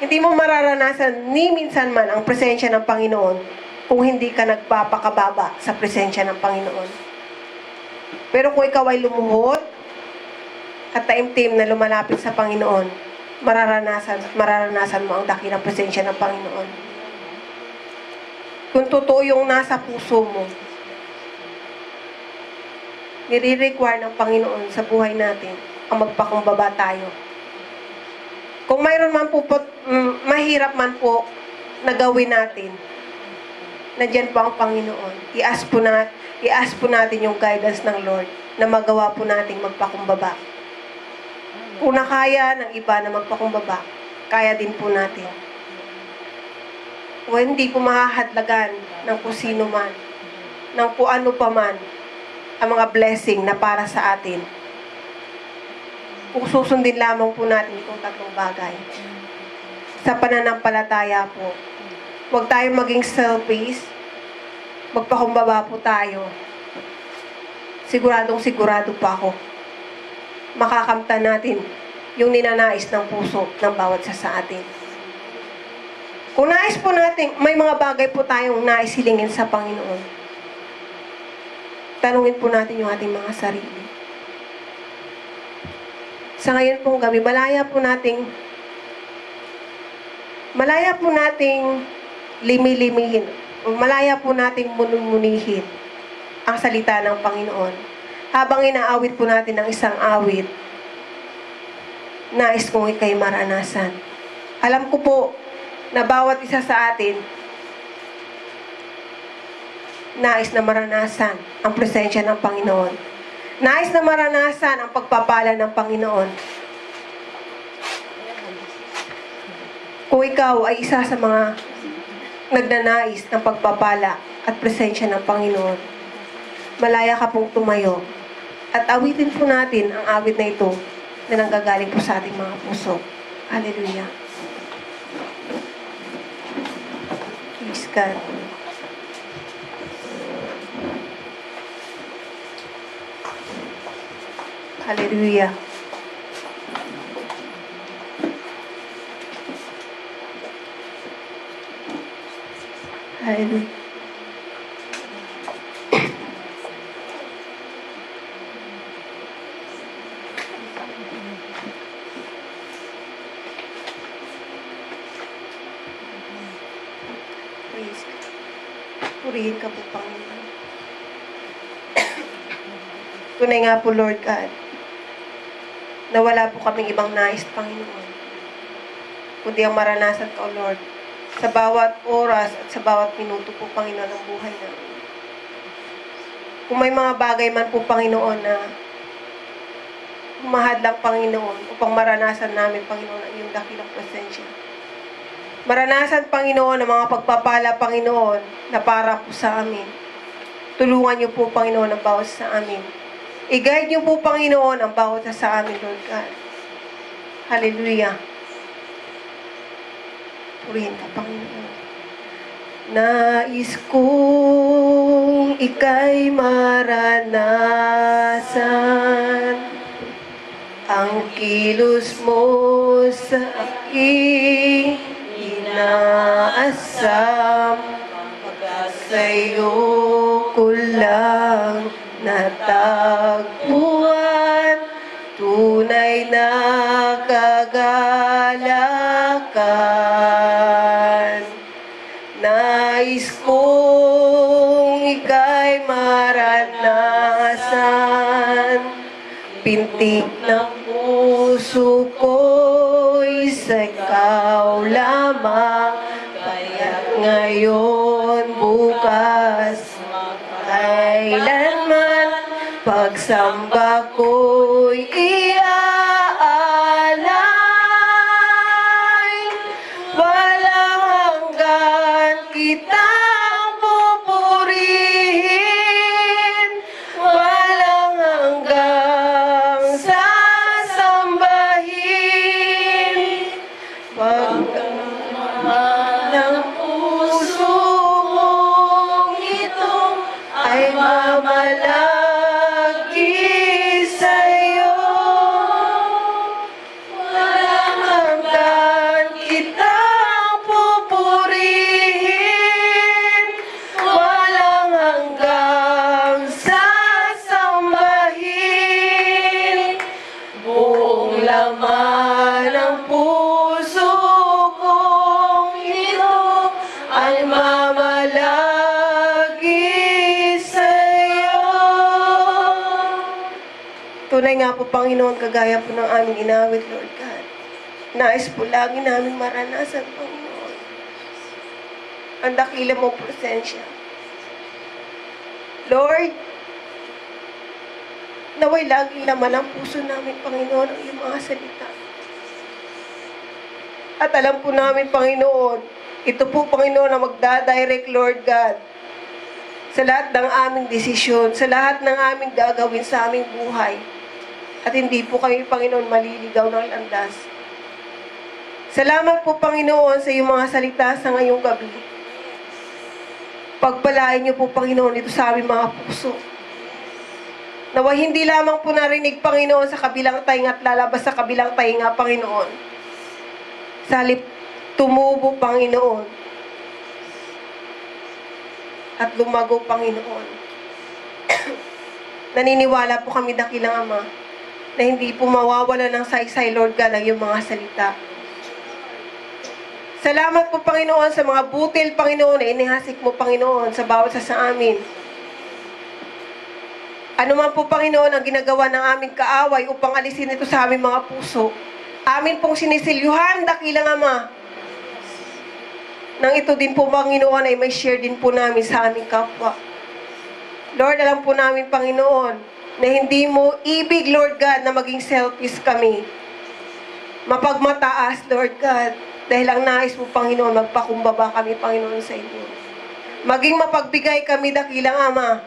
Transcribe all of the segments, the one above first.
Hindi mo mararanasan ni minsan man ang presensya ng Panginoon kung hindi ka nagpapakababa sa presensya ng Panginoon. Pero kung ikaw ay lumuhod at taimtim na lumalapit sa Panginoon, mararanasan mo ang dakilang presensya ng Panginoon. Kung totoo yung nasa puso mo, nire-require ng Panginoon sa buhay natin ang magpakumbaba tayo. Kung mayroon man po, mahirap man po na gawin natin, nandiyan po ang Panginoon. I-ask po natin yung guidance ng Lord na magawa po nating magpakumbaba. Kung nakaya ng iba na magpakumbaba, kaya din po natin. O hindi po mahahadlagan ng kung sino man, ng kung ano pa man, ang mga blessing na para sa atin. Kung susundin lamang po natin itong tatlong bagay. Sa pananampalataya po, huwag tayong maging selfish, magpakumbaba po tayo. Sigurado pa ako. Makakamtan natin yung ninanais ng puso ng bawat isa sa atin. Kung nais po natin, may mga bagay po tayong nais hilingin sa Panginoon. Tanungin po natin yung ating mga sarili. Sa ngayon pong gabi, malaya po nating limi-limihin, malaya po nating mununihin ang salita ng Panginoon. Habang inaawit po natin ang isang awit, nais kong ika'y maranasan. Alam ko po na bawat isa sa atin nais na maranasan ang presensya ng Panginoon. Nais na maranasan ang pagpapala ng Panginoon. Kung ikaw ay isa sa mga nagnanais ng pagpapala at presensya ng Panginoon, malaya ka pong tumayo at awitin po natin ang awit na ito na nanggagaling po sa ating mga puso. Hallelujah. Praise God. Hallelujah. Hallelujah. Praise God. Purihin ka po, Panginoon. Tunay nga po, Lord God, na wala po kaming ibang nais, Panginoon, kundi ang maranasan ka, O Lord, sa bawat oras at sa bawat minuto po, Panginoon, ng buhay namin. Kung may mga bagay man po, Panginoon, na humahadlang, Panginoon, upang maranasan namin, Panginoon, ang iyong dakilang presensya. Maranasan, Panginoon, ang mga pagpapala, Panginoon, na para po sa amin. Tulungan niyo po, Panginoon, ang bawat sa amin. I-guide niyo po, Panginoon, ang bawat sa amin, Lord God. Hallelujah. Purihin ka, Panginoon. Nais kong ika'y maranasan ang kilos mo sa aking inaasam. Sa'yo ko lang natagpuan tunay na kagalakan. Nais kong ika'y maranasan, pintig ng puso ko'y sa ikaw lamang, kaya't ngayon, bukas, kailanman, pagsamba ko'y iaalay. Walang hanggan kitang pupurihin, walang hanggang sasambahin. Pagkamahal ng puso mong ito ay mamalagi sa'yo. Walang hanggan kita Tunay nga po, Panginoon, kagaya po ng aming inawit, Lord God. Nais po lagi namin maranasan, Panginoon. Ang dakila mo presensya. Lord, naway laging laman ang puso namin, Panginoon, ang iyong mga salita. At alam po namin, Panginoon, ito po, Panginoon, na magdadirect, Lord God, sa lahat ng aming desisyon, sa lahat ng aming gagawin sa aming buhay. At hindi po kami, Panginoon, maliligaw ng landas. Salamat po, Panginoon, sa iyong mga salita sa ngayong gabi. Pagpalain niyo po, Panginoon, ito sa aming mga puso. Naway hindi lamang po narinig, Panginoon, sa kabilang tainga at lalabas sa kabilang tainga, Panginoon. Sa halip tumubo, Panginoon. At lumago, Panginoon. Naniniwala po kami, dakilang Ama, na hindi po mawawala ng saysay, Lord God, ang iyong mga salita. Salamat po, Panginoon, sa mga butil, Panginoon, na inihasik mo, Panginoon, sa bawat isa sa amin. Ano man po, Panginoon, ang ginagawa ng aming kaaway upang alisin ito sa aming mga puso. Amin pong sinisilyuhan, dakilang Ama, nang ito din po, Panginoon, ay may share din po namin sa aming kapwa. Lord, alam po namin, Panginoon, na hindi mo ibig, Lord God, na maging selfish kami. Mapagmataas, Lord God, dahil ang nais mo, Panginoon, magpakumbaba kami, Panginoon, sa inyo. Maging mapagbigay kami, dakilang Ama,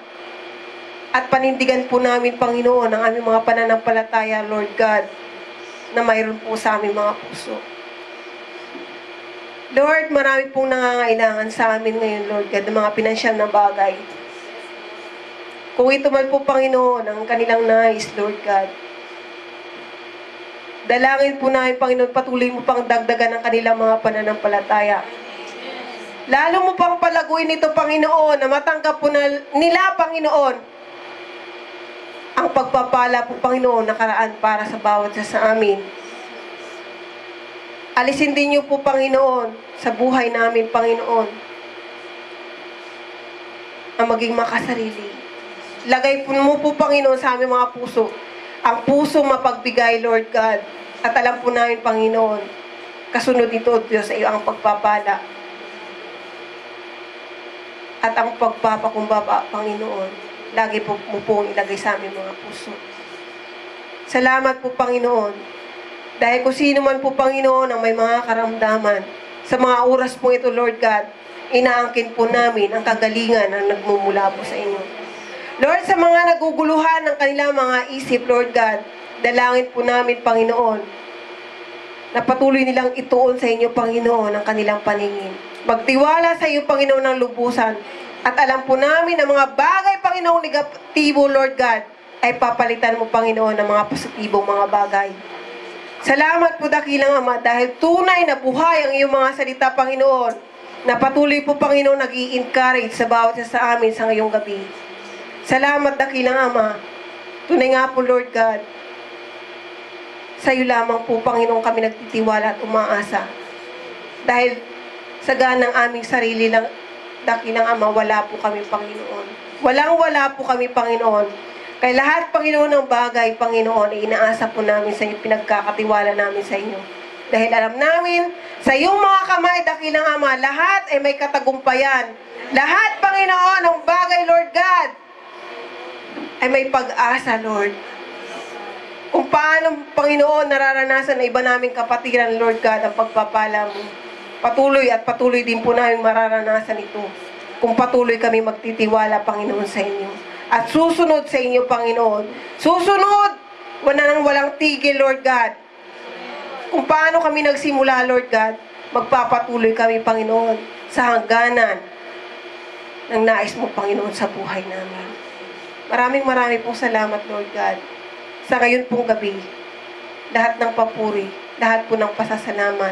at panindigan po namin, Panginoon, ang aming mga pananampalataya, Lord God, na mayroon po sa aming mga puso. Lord, marami pong nangangailangan sa amin ngayon, Lord God, ng mga pinansyal na bagay. Kung ito man po, Panginoon, ang kanilang nais, Lord God. Dalangin po namin, Panginoon, patuloy mo pang dagdagan ang kanilang mga pananampalataya. Lalo mo pang palaguin ito, Panginoon, na matanggap po nila, Panginoon, ang pagpapala po, Panginoon, nakaraan para sa bawat isa sa amin. Alisin din niyo po, Panginoon, sa buhay namin, Panginoon, ang maging makasarili. Lagay po mo po, Panginoon, sa aming mga puso, ang puso mapagbigay, Lord God. At alam po namin, Panginoon, kasunod ito, Diyos, sa iyo ang pagpapala. At ang pagpapakumbaba, Panginoon, lagi po mo pong ilagay sa aming mga puso. Salamat po, Panginoon. Dahil kung sino man po, Panginoon, ang may mga karamdaman, sa mga oras po ito, Lord God, inaangkin po namin ang kagalingan na nagmumula po sa inyo. Lord, sa mga naguguluhan ng kanilang mga isip, Lord God, dalangin po namin, Panginoon, na patuloy nilang ituon sa inyo, Panginoon, ang kanilang paningin. Magtiwala sa iyo, Panginoon, ng lubusan. At alam po namin na mga bagay, Panginoon, negatibo, Lord God, ay papalitan mo, Panginoon, ng mga positibong mga bagay. Salamat po, dakilang Ama, dahil tunay na buhay ang iyong mga salita, Panginoon, na patuloy po, Panginoon, nag-i-encourage sa bawat isa sa amin sa ngayong gabi. Salamat, dakilang Ama. Tunay nga po, Lord God, sa iyo lamang po, Panginoon, kami nagtitiwala at umaasa. Dahil sa ganang aming sarili lang, dakilang Ama, wala po kami, Panginoon. Walang-wala po kami, Panginoon. Kaya lahat, Panginoon, ng bagay, Panginoon, ay inaasa po namin sa inyo, pinagkakatiwala namin sa inyo. Dahil alam namin, sa iyong mga kamay, dakilang Ama, lahat ay may katagumpayan. Lahat, Panginoon, ng bagay, Lord God, ay may pag-asa, Lord. Kung paano, Panginoon, nararanasan ng iba naming kapatiran, Lord God, ang pagpapala mo. Patuloy at patuloy din po namin mararanasan ito. Kung patuloy kami magtitiwala, Panginoon, sa inyo. At susunod sa inyo, Panginoon. Susunod! Wala nang walang tigil, Lord God. Kung paano kami nagsimula, Lord God, magpapatuloy kami, Panginoon, sa hangganan ng nais mo, Panginoon, sa buhay namin. Maraming pong salamat, Lord God. Sa ngayon pong gabi, lahat ng papuri, lahat po ng pasasalamat,